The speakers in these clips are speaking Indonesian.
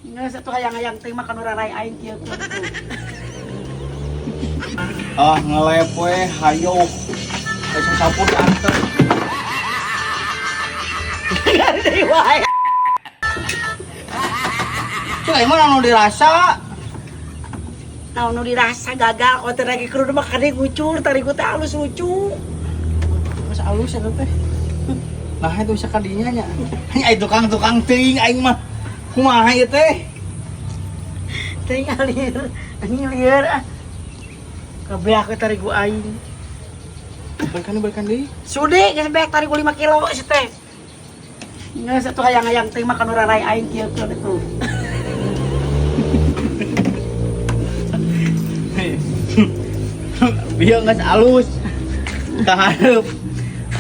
Nggak satu hayang-hayang teh makan urarai aing kieu tuh. Ah ngelep we hayo. Bisa sapu diantar. Gari deui wae. Cek emang anu dirasa. Naon nu dirasa gagal kau teh lagi kudu mah kade ngucur tari ku teh halus lucu. Mas alus ya teh. Nah itu bisa kadinya nya. Ai tukang-tukang teuing aing mah. Kumaha ieu teh? Teh ngalir, anjing lieur ah. Kabeh aku tari ku aing. Balikan deui. Sude geus beak tari ku 5 kilo si teh. Nggak satu hayang-hayang teh makan urarai aing kieu tuh. Biar nggak halus. Taharep.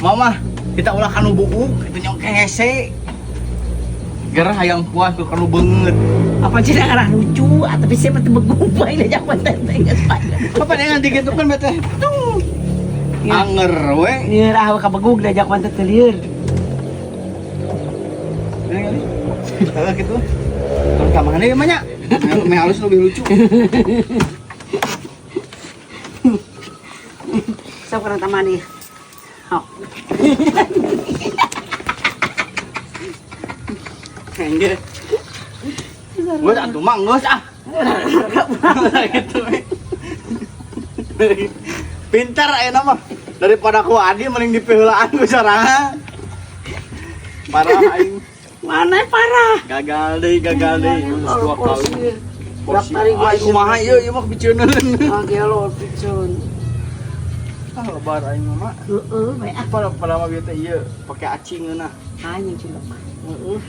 Mama, kita ulah kanu buuk, kita nyong hese. Gerah hayang puas ke kanu beungeut. Apa sih arah lucu atau bisa mati begung bae da jaman teh geus bae. Apa dengan digitu kan beteh? Anger we. Lieur ah ka begung da jaman teh lieur. Ini kali. Kalau gitu. Kalau ka mana ya mah nya? Me halus lebih lucu. Sok kana tamani. Hok. Anjir. Gue tak tuh manggus ah. Gitu. Pintar ayeuna mah. Daripada ku adi mending dipeulaan ku sarangan. Parah aing. Mana parah? Gagal deh. Dua kali. Porsi. Tari gua Aing kumaha ieu mah biceuneun. Ah gelo picun. Ah lebar aing mah. Heeh, bae ah Pada mah bieu teh ieu pake acing geuna. anjing cilok. Heeh.